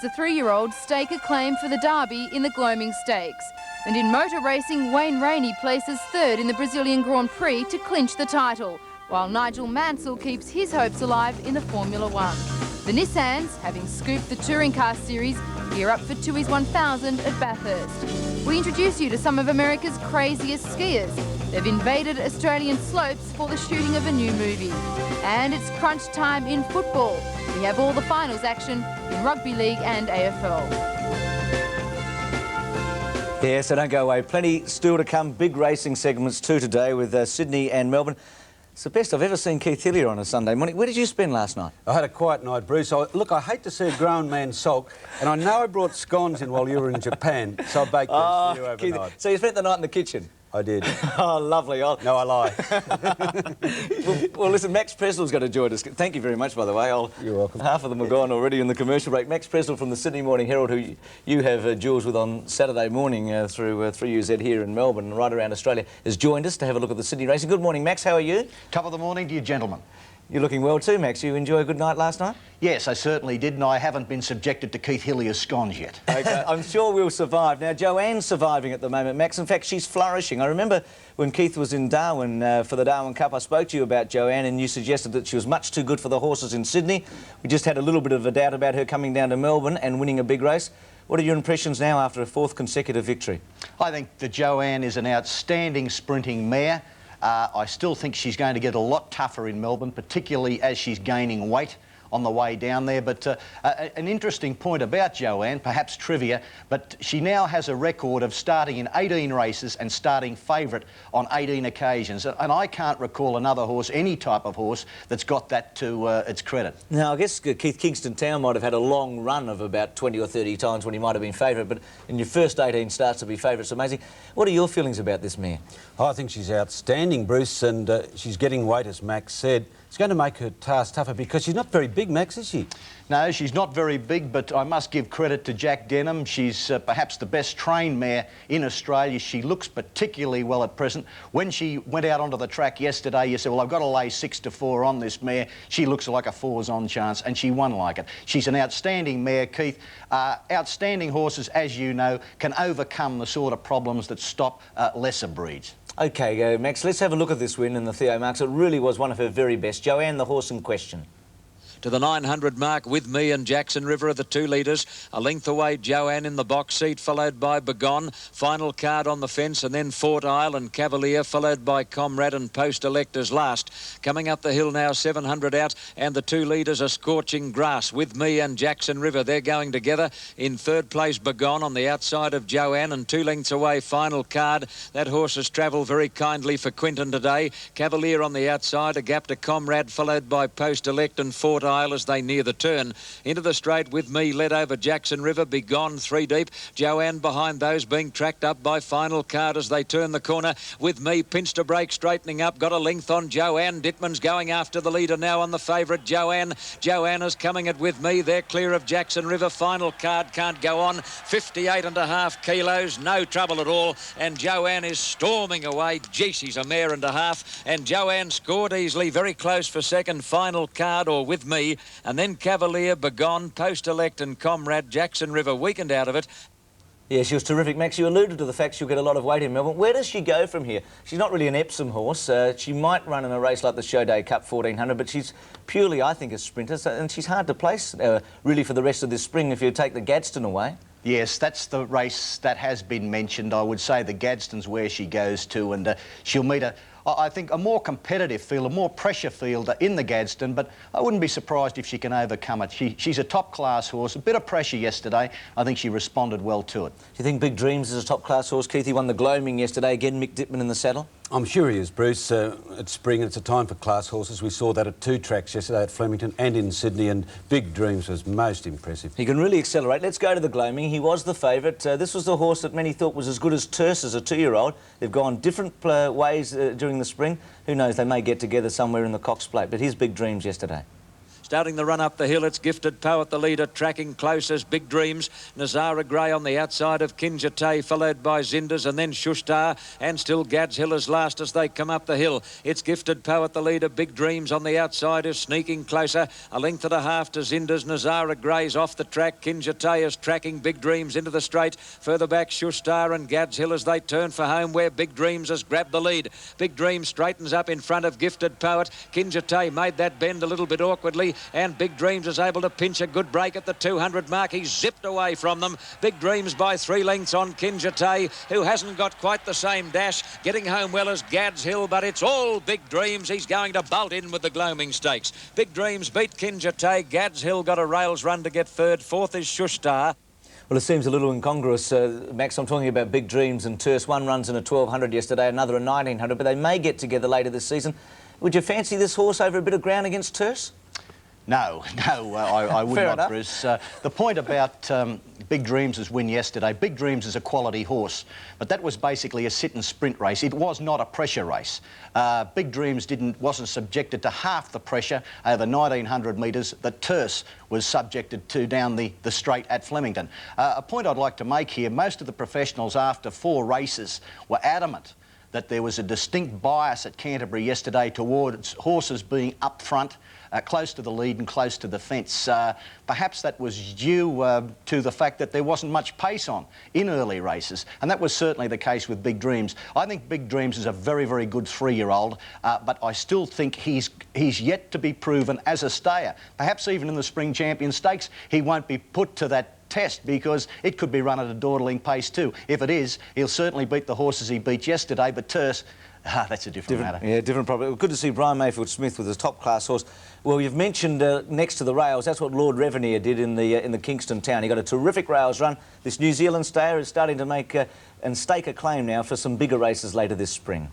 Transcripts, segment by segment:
The 3-year-old stake a claim for the Derby in the Gloaming Stakes. And in motor racing, Wayne Rainey places third in the Brazilian Grand Prix to clinch the title, while Nigel Mansell keeps his hopes alive in the Formula One. The Nissans, having scooped the touring car series, gear up for Tooheys 1000 at Bathurst. We introduce you to some of America's craziest skiers. They've invaded Australian slopes for the shooting of a new movie. And it's crunch time in football. We have all the finals action in Rugby League and AFL. Yeah, so don't go away. Plenty still to come. Big racing segments too today with Sydney and Melbourne. It's the best I've ever seen Keith Hillier on a Sunday morning. Where did you spend last night? I had a quiet night, Bruce. Look, I hate to see a grown man sulk, and I know I brought scones in while you were in Japan, so I baked those for you overnight. Keith, so you spent the night in the kitchen? I did. Oh, lovely. No, I lie. well, listen, Max Presl's going to join us. Thank you very much, by the way. You're welcome. Half of them are gone already in the commercial break. Max Presl from the Sydney Morning Herald, who you have duels with on Saturday morning through 3UZ here in Melbourne and right around Australia, has joined us to have a look at the Sydney racing. Good morning, Max. How are you? Top of the morning to you, gentlemen. You're looking well too, Max. You enjoy a good night last night? Yes, I certainly did, and I haven't been subjected to Keith Hillier's scones yet. OK, I'm sure we'll survive. Now, Joanne's surviving at the moment, Max. In fact, she's flourishing. I remember when Keith was in Darwin for the Darwin Cup, I spoke to you about Joanne and you suggested that she was much too good for the horses in Sydney. We just had a little bit of a doubt about her coming down to Melbourne and winning a big race. What are your impressions now after a 4th consecutive victory? I think that Joanne is an outstanding sprinting mare. I still think she's going to get a lot tougher in Melbourne, particularly as she's gaining weight on the way down there. But an interesting point about Joanne, perhaps trivia, but she now has a record of starting in 18 races and starting favourite on 18 occasions. And I can't recall another horse, any type of horse, that's got that to its credit. Now, I guess Keith Kingston Town might have had a long run of about 20 or 30 times when he might have been favourite, but in your first 18 starts to be favourite, it's amazing. What are your feelings about this mare? Oh, I think she's outstanding, Bruce, and she's getting weight, as Max said. It's going to make her task tougher because she's not very big, Max, is she? No, she's not very big, but I must give credit to Jack Denham. She's perhaps the best trained mare in Australia. She looks particularly well at present. When she went out onto the track yesterday, you said, well, I've got to lay 6-4 on this mare. She looks like a 4's-on chance, and she won like it. She's an outstanding mare, Keith. Outstanding horses, as you know, can overcome the sort of problems that stop lesser breeds. OK, Max, let's have a look at this win in the Theo Marks. It really was one of her very best. Joanne, the horse in question. To the 900 mark with me and Jackson River are the 2 leaders. A length away, Joanne in the box seat, followed by Begone. Final card on the fence, and then Fort Isle and Cavalier, followed by Comrade and Post Electors last. Coming up the hill now, 700 out, and the 2 leaders are Scorching Grass with me and Jackson River. They're going together. In 3rd place, Begone on the outside of Joanne, and 2 lengths away, Final Card. That horse has travelled very kindly for Quinton today. Cavalier on the outside, a gap to Comrade, followed by Post Elect and Fort Isle as they near the turn. Into the straight with me, led over Jackson River, Begone 3 deep. Joanne behind those, being tracked up by Final Card as they turn the corner. With me, pinch to break, straightening up, got a length on Joanne. Dittman's going after the leader now on the favourite, Joanne. Joanne is coming it with me. They're clear of Jackson River. Final Card can't go on. 58.5 kilos, no trouble at all. And Joanne is storming away. Gee, she's a mare and a half. And Joanne scored easily, very close for second. Final Card or with me. And then Cavalier, Begone, Post Elect and Comrade. Jackson River weakened out of it. Yeah, she was terrific, Max. You alluded to the fact she'll get a lot of weight in Melbourne. Where does she go from here? She's not really an Epsom horse. She might run in a race like the Show Day Cup 1400, but she's purely, I think, a sprinter, and she's hard to place, really, for the rest of this spring if you take the Gadsden away. Yes, that's the race that has been mentioned. I would say the Gadsden's where she goes to, and she'll meet I think, a more competitive field, a more pressure field in the Gadsden, but I wouldn't be surprised if she can overcome it. She's a top-class horse. A bit of pressure yesterday. I think she responded well to it. Do you think Big Dreams is a top-class horse, Keith? He won the Gloaming yesterday. Again, Mick Dittman in the saddle. I'm sure he is, Bruce. It's spring, it's a time for class horses. We saw that at 2 tracks yesterday at Flemington and in Sydney, and Big Dreams was most impressive. He can really accelerate. Let's go to the Gloaming. He was the favourite. This was the horse that many thought was as good as Terse as a 2-year-old. They've gone different ways during the spring. Who knows, they may get together somewhere in the Cox Plate, but here's Big Dreams yesterday. Starting the run up the hill, it's Gifted Poet, the leader, tracking close as Big Dreams. Nazara Grey on the outside of Kinjate, followed by Zinders, and then Shushtar, and still Gads Hill is last as they come up the hill. It's Gifted Poet, the leader. Big Dreams on the outside is sneaking closer. A length and a half to Zinders. Nazara Grey's off the track. Kinjate is tracking Big Dreams into the straight. Further back, Shushtar and Gads Hill as they turn for home, where Big Dreams has grabbed the lead. Big Dreams straightens up in front of Gifted Poet. Kinjate made that bend a little bit awkwardly, and Big Dreams is able to pinch a good break at the 200 mark. He's zipped away from them. Big Dreams by 3 lengths on Kinjate, who hasn't got quite the same dash. Getting home well as Gads Hill, but it's all Big Dreams. He's going to bolt in with the Gloaming Stakes. Big Dreams beat Kinjate. Gads Hill got a rails run to get third. Fourth is Shushtar. Well, it seems a little incongruous, Max. I'm talking about Big Dreams and Terse. One runs in a 1200 yesterday, another a 1900, but they may get together later this season. Would you fancy this horse over a bit of ground against Terse? No, I would Fair not, enough. Bruce. The point about Big Dreams' win yesterday, Big Dreams is a quality horse, but that was basically a sit and sprint race. It was not a pressure race. Big Dreams wasn't subjected to half the pressure over 1900 metres that Terse was subjected to down the straight at Flemington. A point I'd like to make here, most of the professionals after 4 races were adamant that there was a distinct bias at Canterbury yesterday towards horses being up front, close to the lead and close to the fence. Perhaps that was due to the fact that there wasn't much pace on in early races, and that was certainly the case with Big Dreams. I think Big Dreams is a very, very good 3-year-old, but I still think he's yet to be proven as a stayer. Perhaps even in the Spring Champion Stakes, he won't be put to that test because it could be run at a dawdling pace too. If it is, he'll certainly beat the horses he beat yesterday, but Terse, that's a different matter. Yeah, different problem. Good to see Brian Mayfield-Smith with his top-class horse. Well, you've mentioned next to the rails, that's what Lord Revenere did in the Kingston Town. He got a terrific rails run. This New Zealand stayer is starting to make and stake a claim now for some bigger races later this spring.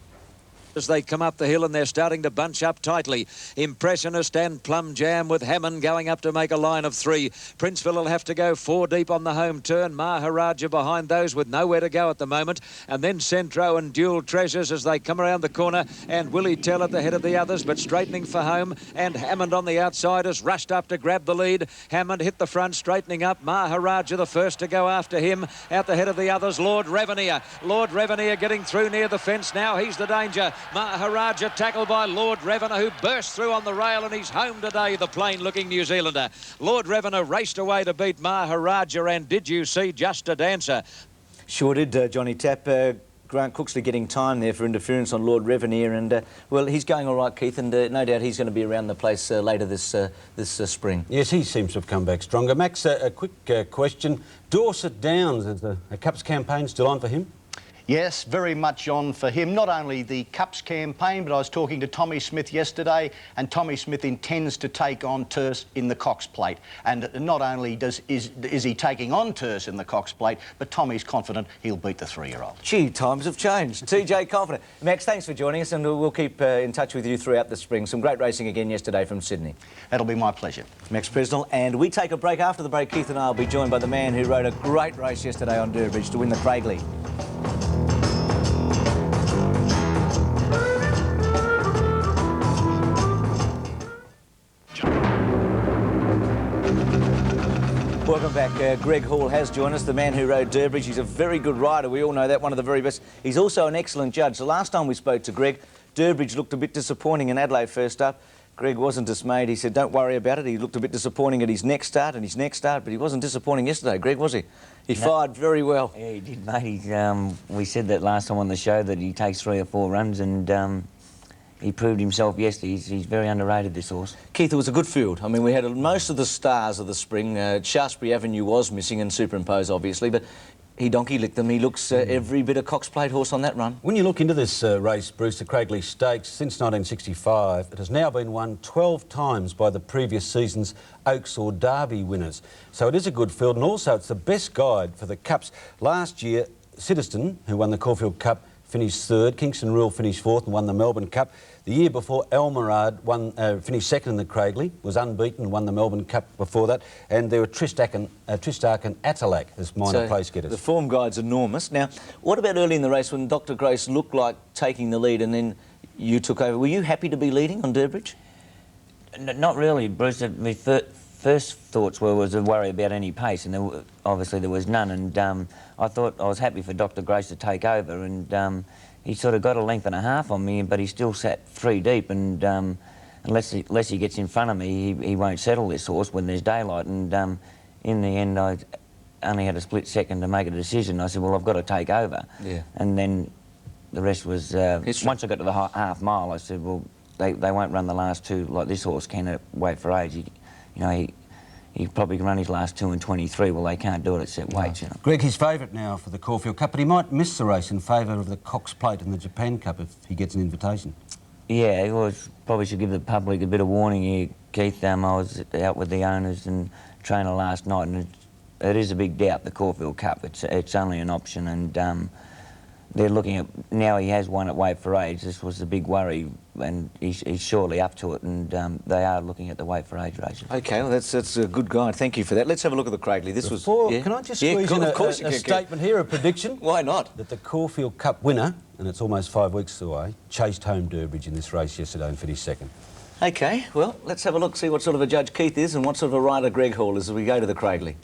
As they come up the hill, and they're starting to bunch up tightly. Impressionist and Plum Jam with Hammond going up to make a line of 3. Princeville will have to go 4 deep on the home turn. Maharaja behind those with nowhere to go at the moment. And then Centro and Dual Treasures as they come around the corner. And Willie Tell at the head of the others, but straightening for home. And Hammond on the outside has rushed up to grab the lead. Hammond hit the front, straightening up. Maharaja the first to go after him. Out the head of the others, Lord Revenere. Lord Revenere getting through near the fence now. He's the danger. Maharaja tackled by Lord Revenere, who burst through on the rail, and he's home today, the plain-looking New Zealander. Lord Revenere raced away to beat Maharaja, and did you see Just a Dancer? Sure did, Johnny Tapp. Grant Cooksley getting time there for interference on Lord Revenere, and well, he's going all right, Keith, and no doubt he's going to be around the place later this spring. Yes, he seems to have come back stronger. Max, a quick question. Dorset Downs, is the Cups campaign still on for him? Yes, very much on for him. Not only the Cups campaign, but I was talking to Tommy Smith yesterday, and Tommy Smith intends to take on Terse in the Cox Plate. And not only is he taking on Terse in the Cox Plate, but Tommy's confident he'll beat the 3-year-old. Gee, times have changed. TJ confident. Max, thanks for joining us, and we'll keep in touch with you throughout the spring. Some great racing again yesterday from Sydney. That'll be my pleasure. Max Presnell, and we take a break. After the break, Keith and I will be joined by the man who rode a great race yesterday on Durbridge to win the Craigley. Welcome back. Greg Hall has joined us, the man who rode Durbridge. He's a very good rider. We all know that, one of the very best. He's also an excellent judge. The last time we spoke to Greg, Durbridge looked a bit disappointing in Adelaide first up. Greg wasn't dismayed. He said, don't worry about it. He looked a bit disappointing at his next start and his next start, but he wasn't disappointing yesterday, Greg, was he? He fired very well. Yeah, he did, mate. We said that last time on the show that he takes 3 or 4 runs, and he proved himself yesterday. He's very underrated, this horse. Keith, it was a good field. I mean, we had most of the stars of the spring. Shaftesbury Avenue was missing and Superimpose, obviously, but he donkey licked them. He looks every bit a Cox Plate horse on that run. When you look into this race, Bruce, the Craigley Stakes, since 1965, it has now been won 12 times by the previous season's Oaks or Derby winners. So it is a good field, and also it's the best guide for the Cups. Last year, Citizen, who won the Caulfield Cup, finished 3rd. Kingston Rule finished 4th and won the Melbourne Cup. The year before, Elmerard finished 2nd in the Craigley, was unbeaten and won the Melbourne Cup before that. And there were Tristark and Atalac as minor place getters. The form guide's enormous. Now, what about early in the race when Dr. Grace looked like taking the lead and then you took over? Were you happy to be leading on Durbridge? Not really, Bruce. My first thoughts was a worry about any pace, and obviously there was none. And I thought I was happy for Dr. Grace to take over, and he sort of got a length and a half on me, but he still sat 3 deep. And unless he gets in front of me, he won't settle this horse when there's daylight. And in the end, I only had a split second to make a decision. I said, well, I've got to take over. Yeah. And then the rest was once I got to the half mile, I said, well, they won't run the last 2 like this horse can at Wait for Age. He probably can run his last 2 in 23. Well, they can't do it at set weights, you know. Greg, he's favourite now for the Caulfield Cup, but he might miss the race in favour of the Cox Plate and the Japan Cup if he gets an invitation. Yeah, probably should give the public a bit of warning here, Keith. I was out with the owners and trainer last night, and it is a big doubt, the Caulfield Cup. It's only an option, and they're looking at, now he has won at Wait for Age. This was the big worry, and he's surely up to it, and they are looking at the Wait for Age races. OK, well, that's a good guide. Thank you for that. Let's have a look at the Cragley. Can I just squeeze in a statement here, a prediction? Why not? That the Caulfield Cup winner, and it's almost 5 weeks away, chased home Durbridge in this race yesterday and finished second. OK, well, let's have a look, see what sort of a judge Keith is and what sort of a rider Greg Hall is as we go to the Cragley.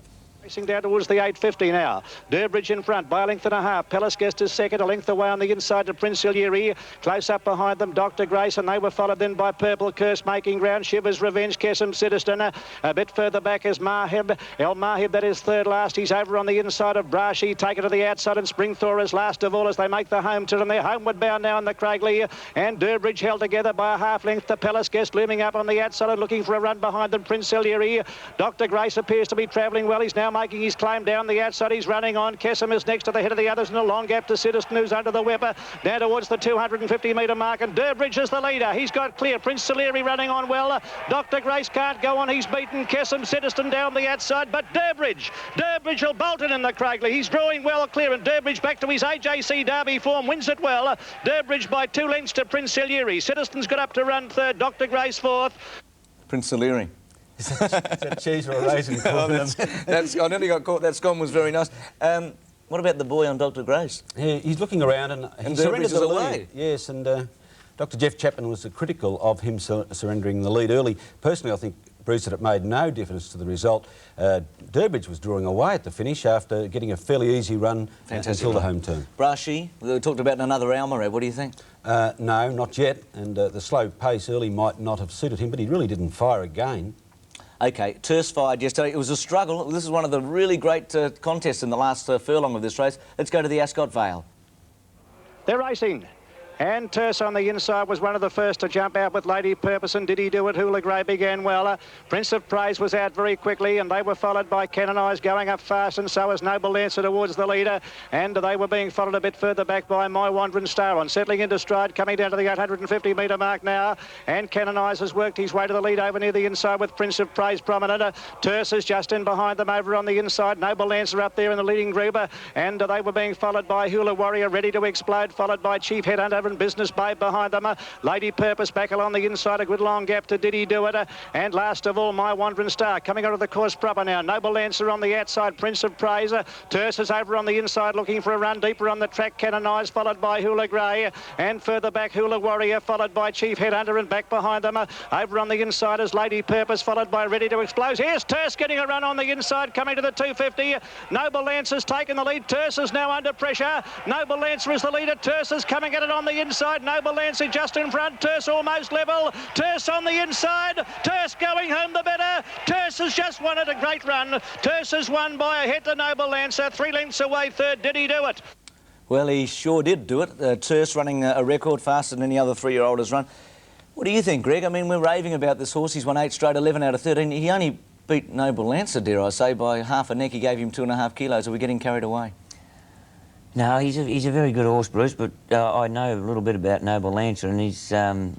Racing down towards the 8.50 now. Durbridge in front by a length and a half. Palace Guest is second, a length away on the inside to Prince Illyri. Close up behind them, Dr. Grace, and they were followed then by Purple Curse making ground. Shivers Revenge, Kesem Citizen. A bit further back is Mahib. El Mahib, that is third last. He's over on the inside of Brashi. Take it to the outside, and Springthor is last of all as they make the home turn. And they're homeward bound now in the Cragley. And Durbridge held together by a half length. The Palace Guest looming up on the outside and looking for a run behind them, Prince Illyri. Dr. Grace appears to be travelling well. He's now making his claim down the outside. He's running on. Kesem is next to the head of the others in a long gap to Citizen, who's under the whipper. Down towards the 250-metre mark, and Durbridge is the leader. He's got clear. Prince Illyri running on well. Dr. Grace can't go on. He's beaten Kesem Citizen down the outside, but Durbridge will bolt it in the Cragley. He's drawing well clear, and Durbridge back to his AJC Derby form, wins it well. Durbridge by 2 lengths to Prince Illyri. Citizen's got up to run third. Dr. Grace fourth. Prince Illyri. Is that cheese or a raisin? I nearly got caught. That scone was very nice. What about the boy on Dr. Grace? Yeah, he's looking around and he surrendered the lead. Yes, and Dr. Jeff Chapman was critical of him surrendering the lead early. Personally, I think, Bruce, that it made no difference to the result. Durbridge was drawing away at the finish after getting a fairly easy run until the home turn. Brashi, we talked about another Almarev. What do you think? No, not yet. And the slow pace early might not have suited him, but he really didn't fire again. OK, Terse fired yesterday. It was a struggle. This is one of the really great contests in the last furlong of this race. Let's go to the Ascot Vale. They're racing. And Terse on the inside was one of the first to jump out with Lady Purpose, and Did He Do It? Hula Grey began well. Prince of Praise was out very quickly, and they were followed by Canonized going up fast, and so was Noble Lancer towards the leader. And they were being followed a bit further back by My Wandering Star on settling into stride, coming down to the 850-metre mark now. And Canonized has worked his way to the lead over near the inside with Prince of Praise prominent. Terse is just in behind them over on the inside. Noble Lancer up there in the leading group, and they were being followed by Hula Warrior Ready to Explode, followed by Chief Headhunter and Business Babe behind them. Lady Purpose back along the inside, a good long gap to Did He Do It? And last of all, My Wandering Star coming out of the course proper now. Noble Lancer on the outside, Prince of Praise. Terse is over on the inside looking for a run deeper on the track. Canonized followed by Hula Grey, and further back Hula Warrior followed by Chief Headhunter, and back behind them over on the inside is Lady Purpose followed by Ready to Explode. Here's Terse getting a run on the inside coming to the 250. Noble Lancer's taken the lead. Terse is now under pressure. Noble Lancer is the leader. Terse is coming at it on the inside. Noble Lancer just in front. Terse almost level. Terse on the inside. Terse going home the better. Terse has just won it. A great run. Terse has won by a head to Noble Lancer. 3 lengths away third. Did he do it? Well, he sure did do it. Terse running a record faster than any other 3-year-old has run. What do you think, Greg? I mean, we're raving about this horse. He's won 8 straight, 11 out of 13. He only beat Noble Lancer, dare I say, by half a neck. He gave him 2.5 kilos. Are we getting carried away? No, he's a very good horse, Bruce, but I know a little bit about Noble Lancer, and he's a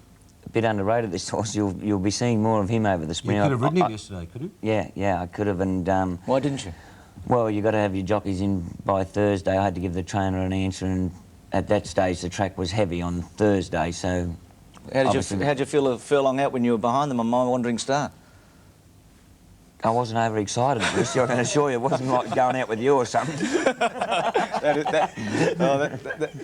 bit underrated, this horse. You'll be seeing more of him over the spring. You could have ridden him yesterday, couldn't you? Yeah, I could have, and... Why didn't you? Well, you've got to have your jockeys in by Thursday. I had to give the trainer an answer, and at that stage the track was heavy on Thursday, so... How did you feel a furlong out when you were behind them on My Wandering Star? I wasn't overexcited, Bruce. I can assure you it wasn't like going out with you or something.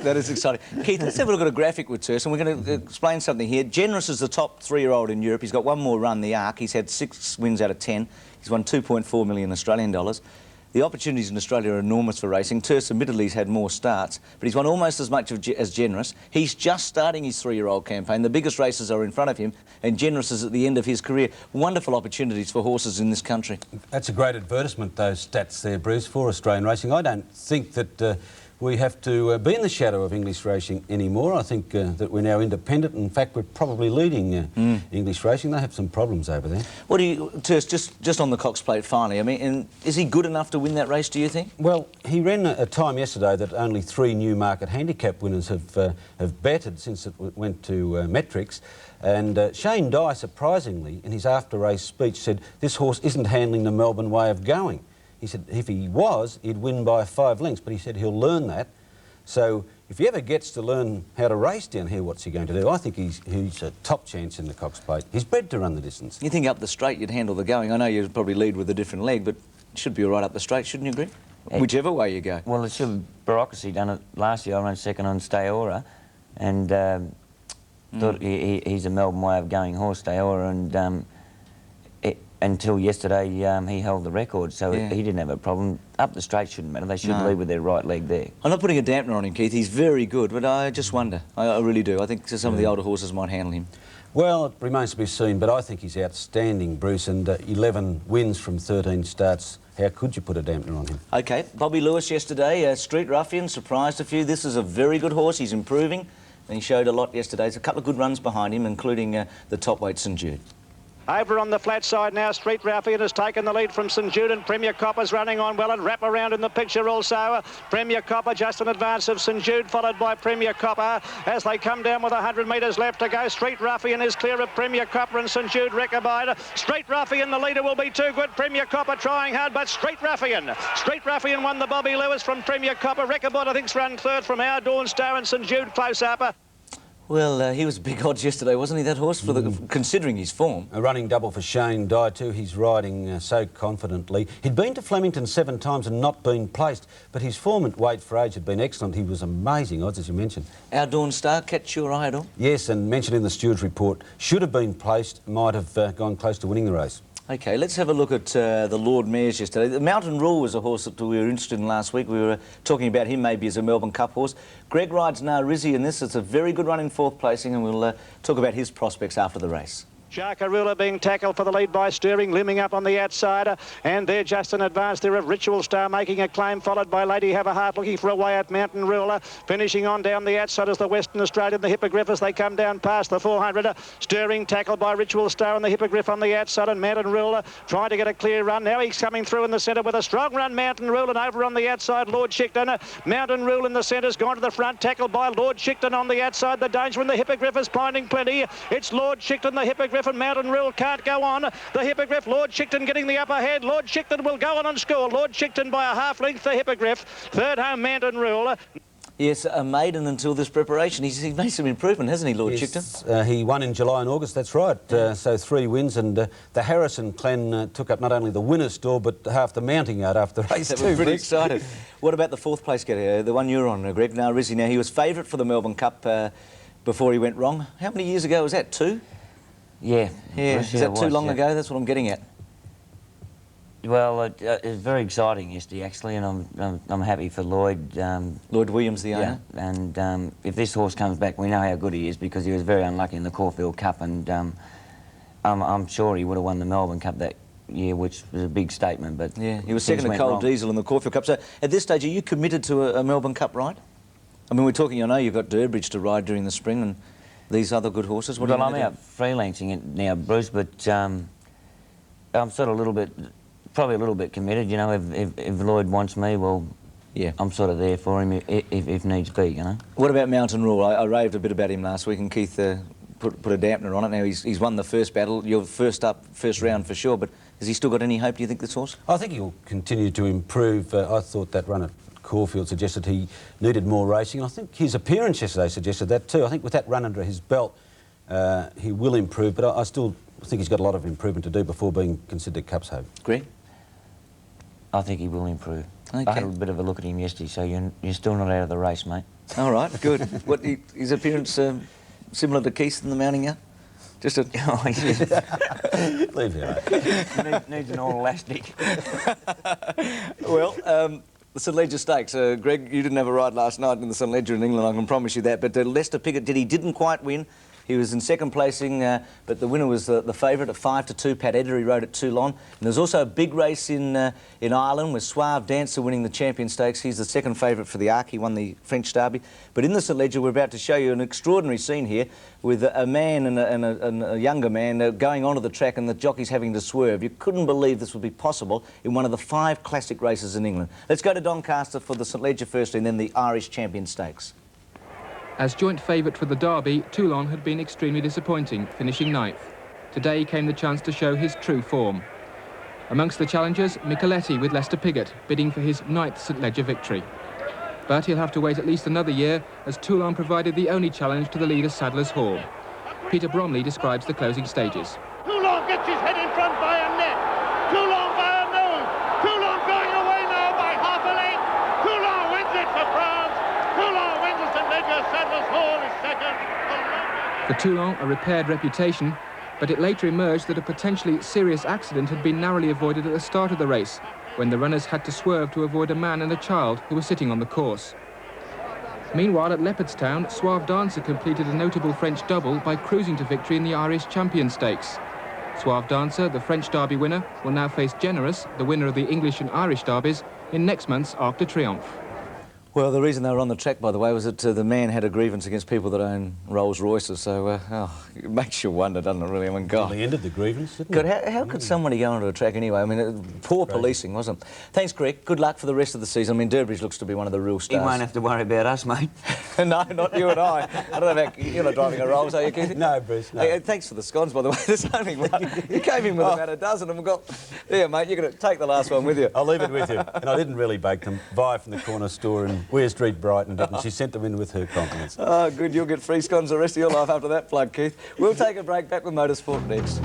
that is exciting. Keith, let's have a look at a graphic with Turse, and we're going to explain something here. Generous is the top 3-year-old in Europe. He's got one more run, the Arc. He's had 6 wins out of 10. He's won 2.4 million Australian dollars. The opportunities in Australia are enormous for racing. Turse, admittedly, has had more starts, but he's won almost as much as Generous. He's just starting his 3-year-old campaign. The biggest races are in front of him, and Generous is at the end of his career. Wonderful opportunities for horses in this country. That's a great advertisement, those stats there, Bruce, for Australian racing. I don't think that we have to be in the shadow of English racing anymore. I think that we're now independent. In fact, we're probably leading English racing. They have some problems over there. What do you, Turse, just on the Cox Plate finally, I mean, and is he good enough to win that race, do you think? Well, he ran a time yesterday that only 3 Newmarket handicap winners have betted since it went to metrics. And Shane Dye, surprisingly, in his after-race speech said, this horse isn't handling the Melbourne way of going. He said if he was, he'd win by 5 lengths, but he said he'll learn that. So if he ever gets to learn how to race down here, what's he going to do? I think he's a top chance in the Cox Plate. He's bred to run the distance. You think up the straight you'd handle the going? I know you'd probably lead with a different leg, but it should be all right up the straight, shouldn't you agree? Whichever way you go. Well, it should have bureaucracy done it last year. I ran second on Staora, and thought he's a Melbourne way of going horse, Staora, and until yesterday, he held the record, so he didn't have a problem. Up the straight shouldn't matter. They should lead with their right leg there. I'm not putting a dampener on him, Keith. He's very good, but I just wonder. I really do. I think some of the older horses might handle him. Well, it remains to be seen, but I think he's outstanding, Bruce, and 11 wins from 13 starts. How could you put a dampener on him? OK, Bobby Lewis yesterday, Street Ruffian, surprised a few. This is a very good horse. He's improving, and he showed a lot yesterday. There's a couple of good runs behind him, including the top weight St Jude. Over on the flat side now, Street Ruffian has taken the lead from St Jude, and Premier Copper's running on well, and wrap around in the picture also. Premier Copper just in advance of St Jude, followed by Premier Copper as they come down with 100 metres left to go. Street Ruffian is clear of Premier Copper and St Jude Rechabide. Street Ruffian, the leader, will be too good. Premier Copper trying hard, but Street Ruffian won the Bobby Lewis from Premier Copper. Rechabide, I think's run third from Our Dawn Star, and St Jude close up. Well, he was big odds yesterday, wasn't he, that horse, for considering his form? A running double for Shane Dye too. He's riding so confidently. He'd been to Flemington 7 times and not been placed, but his form at weight for age had been excellent. He was amazing odds, as you mentioned. Our Dawn Star, catch your eye at all? Yes, and mentioned in the steward's report, should have been placed, might have gone close to winning the race. OK, let's have a look at the Lord Mares yesterday. The Mountain Rule was a horse that we were interested in last week. We were talking about him maybe as a Melbourne Cup horse. Greg rides Narizzi in this. It's a very good run in 4th placing, and we'll talk about his prospects after the race. Jacarula being tackled for the lead by Steering, limbing up on the outside, and they're just in advance there of Ritual Star making a claim, followed by Lady Have a Heart looking for a way at Mountain Ruler. Finishing on down the outside is the Western Australian, the Hippogriff, as they come down past the 400. Steering tackled by Ritual Star and the Hippogriff on the outside, and Mountain Ruler trying to get a clear run. Now he's coming through in the centre with a strong run, Mountain Rule, and over on the outside, Lord Shicton. Mountain Rule in the centre's gone to the front, tackled by Lord Shicton on the outside. The danger, and the Hippogriff is finding plenty. It's Lord Shicton, the Hippogriff, and Mountain Rule can't go on. The Hippogriff, Lord Shicton getting the upper hand. Lord Shicton will go on and score. Lord Shicton by a half length, the Hippogriff. Third home, Mountain Rule. Yes, a maiden until this preparation. He's made some improvement, hasn't he, Lord Shicton? He won in July and August, that's right. So 3 wins, and the Harrison clan took up not only the winner's stall, but half the mounting yard after the race. That was pretty excited. What about the 4th place getter, the one you're on, Greg Narizzi? Now, he was favourite for the Melbourne Cup before he went wrong. How many years ago was that, 2? Yeah. Is that too long ago? That's what I'm getting at. Well, it was very exciting yesterday, actually, and I'm happy for Lloyd. Lloyd Williams, the owner. Yeah, and if this horse comes back, we know how good he is, because he was very unlucky in the Caulfield Cup, and I'm sure he would have won the Melbourne Cup that year, which was a big statement. But yeah, he was second to Cole Diesel in the Caulfield Cup. So at this stage, are you committed to a Melbourne Cup ride? I mean, we're talking, I know you've got Durbridge to ride during the spring, and these other good horses. What well, I'm out freelancing it now, Bruce, but I'm sort of probably a little bit committed, you know. If Lloyd wants me, well, yeah, I'm sort of there for him if needs be, you know. What about Mountain Rule? I raved a bit about him last week, and Keith put a dampener on it. Now he's won the first battle. You're first round for sure, but has he still got any hope, do you think, this horse? I think he'll continue to improve. I thought that run at Caulfield suggested he needed more racing. I think his appearance yesterday suggested that too. I think with that run under his belt, he will improve, but I still I think he's got a lot of improvement to do before being considered Cups hope. Greg? I think he will improve. Okay. I had a bit of a look at him yesterday, so you're still not out of the race, mate. All right, good. What, his appearance similar to Keith in the mounting yard? Just a... Oh, yeah. Leave it. Needs an all elastic. Well, the St Leger Stakes. Greg, you didn't have a ride last night in the St Leger in England, I can promise you that. But Lester Piggott didn't quite win. He was in second placing, but the winner was the favourite at 5-2. Pat Edery rode at Toulon. And there's also a big race in Ireland with Suave Dancer winning the Champion Stakes. He's the second favourite for the Arc. He won the French Derby. But in the St Leger, we're about to show you an extraordinary scene here with a man and a younger man going onto the track and the jockeys having to swerve. You couldn't believe this would be possible in one of the 5 classic races in England. Let's go to Doncaster for the St Leger first and then the Irish Champion Stakes. As joint favourite for the Derby, Toulon had been extremely disappointing, finishing 9th. Today came the chance to show his true form. Amongst the challengers, Micheletti with Lester Piggott, bidding for his 9th St Leger victory. But he'll have to wait at least another year, as Toulon provided the only challenge to the leader Sadler's Hall. Peter Bromley describes the closing stages. Toulon gets his head in front by a neck. Toulon by a nose. Toulon going away now by half a length. Toulon wins it for France. Toulon wins the St Leger. Sadler's Hall is second. For Toulon, a repaired reputation, but it later emerged that a potentially serious accident had been narrowly avoided at the start of the race, when the runners had to swerve to avoid a man and a child who were sitting on the course. Meanwhile, at Leopardstown, Suave Dancer completed a notable French double by cruising to victory in the Irish Champion Stakes. Suave Dancer, the French Derby winner, will now face Generous, the winner of the English and Irish Derbies, in next month's Arc de Triomphe. Well, the reason they were on the track, by the way, was that the man had a grievance against people that own Rolls Royces, so it makes you wonder, doesn't it, really? I mean, God. They ended the grievance, didn't God, it? how could somebody go onto a track anyway? I mean, poor policing, wasn't it? Thanks, Greg. Good luck for the rest of the season. I mean, Durbridge looks to be one of the real He stars. won't have to worry about us, mate. No, not you and I. I don't know about... You're not driving a Rolls, are you, Keith? No, Bruce, no. Hey, thanks for the scones, by the way. There's only one. You came in with about a dozen and we've got... Yeah, mate, you're going to take the last one with you. I'll leave it with you. And I didn't really bake them. Vi from the corner store in Weir Street, Brighton, did, and she sent them in with her compliments. Oh, good. You'll get free scones the rest of your life after that plug, Keith. We'll take a break. Back with Motorsport next.